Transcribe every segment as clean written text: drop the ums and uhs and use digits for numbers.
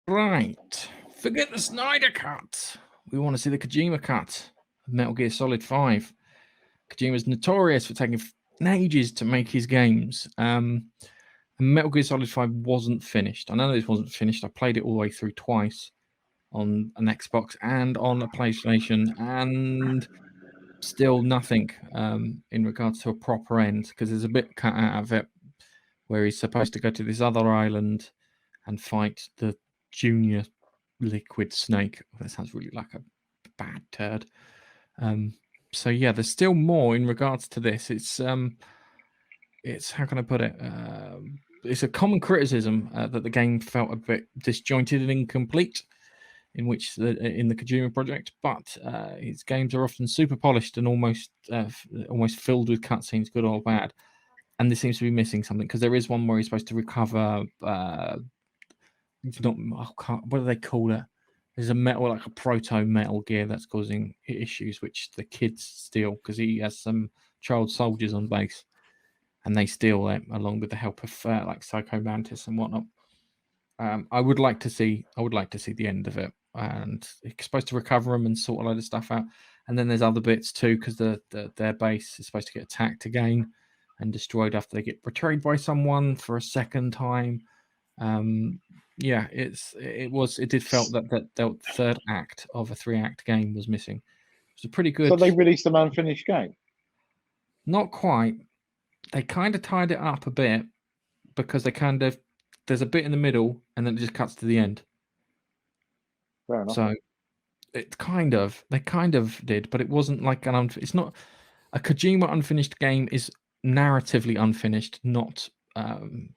Right. Forget the Snyder cut. We want to see the Kojima cut of Metal Gear Solid 5. Kojima's notorious for taking ages to make his games. And Metal Gear Solid 5 wasn't finished. I know this wasn't finished. I played it all the way through twice on an Xbox and on a PlayStation, and still nothing in regards to a proper end, because there's a bit cut out of it where he's supposed to go to this other island and fight the junior liquid snake. That sounds really like a bad turd. So yeah, there's still more in regards to this. It's how can I put it? It's a common criticism that the game felt a bit disjointed and incomplete, in the Kojima project. But his games are often super polished and almost filled with cutscenes, good or bad. And this seems to be missing something, because there is one where he's supposed to recover. What do they call it? There's like a proto Metal Gear that's causing issues, which the kids steal because he has some child soldiers on base, and they steal it along with the help of like Psycho Mantis and whatnot. I would like to see the end of it, and he's supposed to recover them and sort a load of stuff out. And then there's other bits too, because their base is supposed to get attacked again and destroyed after they get betrayed by someone for a second time. Yeah, it did felt that the third act of a 3-act game was missing. It was a pretty good. So they released an unfinished game? Not quite. They kind of tied it up a bit, because there's a bit in the middle and then it just cuts to the end. Fair enough. So they kind of did, but it wasn't like it's not a Kojima unfinished game. Is narratively unfinished, not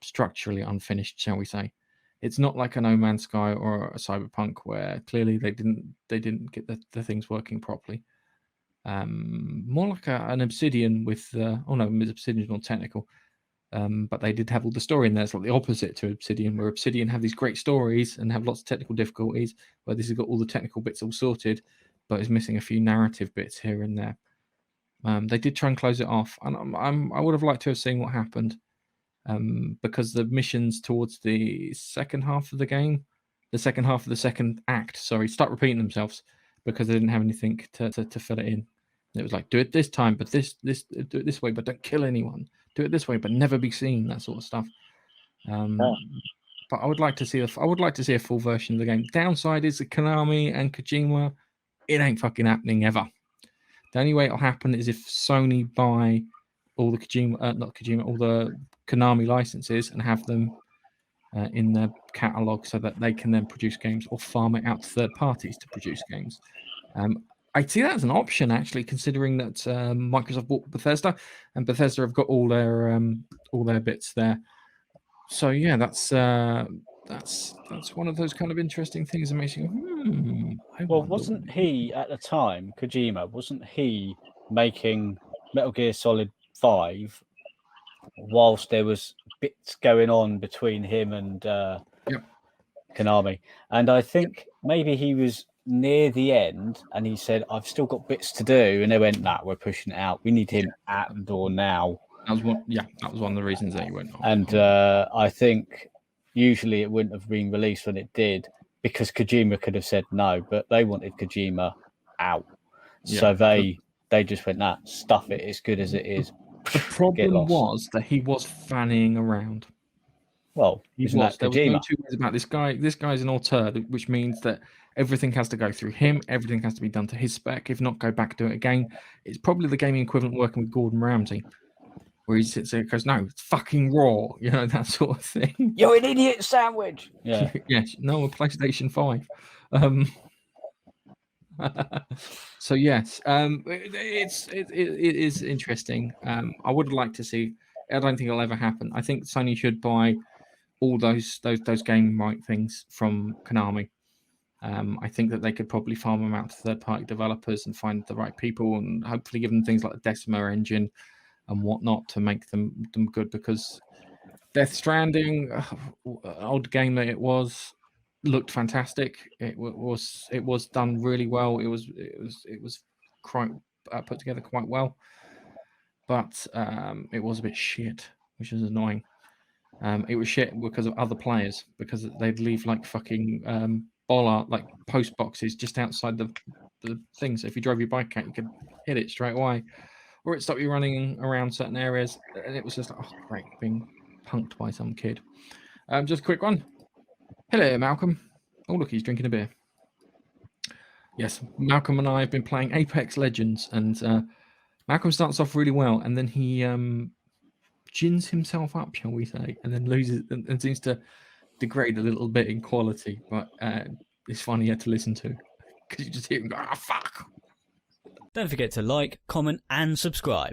structurally unfinished, shall we say. It's not like a No Man's Sky or a Cyberpunk, where clearly they didn't get the things working properly. More like an Obsidian with Obsidian's more technical, but they did have all the story in there. It's like the opposite to Obsidian, where Obsidian have these great stories and have lots of technical difficulties, where this has got all the technical bits all sorted, but is missing a few narrative bits here and there. They did try and close it off, and I would have liked to have seen what happened. Because the missions towards the second half of the game, the second half of the second act, start repeating themselves, because they didn't have anything to fill it in. It was like, do it this time, but do it this way, but don't kill anyone. Do it this way, but never be seen. That sort of stuff. But I would like to see a full version of the game. Downside is that Konami and Kojima, it ain't fucking happening ever. The only way it'll happen is if Sony buy all the all the Konami licenses and have them in their catalog, so that they can then produce games or farm it out to third parties to produce games. I see that as an option, actually, considering that Microsoft bought Bethesda, and Bethesda have got all their bits there. So yeah, that's one of those kind of interesting things that makes you. Wasn't he at the time, Kojima? Wasn't he making Metal Gear Solid 5 whilst there was bits going on between him and Konami? And I think maybe he was near the end and he said, I've still got bits to do, and they went, nah, we're pushing it out, we need him at the door now. That was one of the reasons that he went off. And I think usually it wouldn't have been released when it did, because Kojima could have said no, but they wanted Kojima out. So they just went, nah, stuff it, it's good as it is. The problem was that he was fannying around. Well, there was no two ways about this guy. This guy's an auteur, which means that everything has to go through him. Everything has to be done to his spec. If not, go back, do it again. It's probably the gaming equivalent working with Gordon Ramsay, where he sits there and goes, no, it's fucking raw, that sort of thing. You're an idiot sandwich. Yeah. Yes, no, a PlayStation 5. So yes, it is interesting. I would like to see. I don't think it'll ever happen. I think Sony should buy all those game right things from Konami. I think that they could probably farm them out to third-party developers and find the right people, and hopefully give them things like the Decima engine and whatnot to make them good. Because Death Stranding, old game that it was, looked fantastic. It was done really well. It was quite put together quite well, but it was a bit shit, which is annoying. It was shit because of other players, because they'd leave like fucking bollard, like post boxes just outside the thing. So if you drove your bike out, you could hit it straight away, or it stopped you running around certain areas. And it was just like, oh great, being punked by some kid. Just a quick one. Hello, Malcolm. Oh look, he's drinking a beer. Yes, Malcolm and I have been playing Apex Legends, and Malcolm starts off really well, and then he gins himself up, shall we say, and then loses and seems to degrade a little bit in quality. But it's funny to listen to because you just hear him go, "Ah, fuck." Don't forget to like, comment, and subscribe.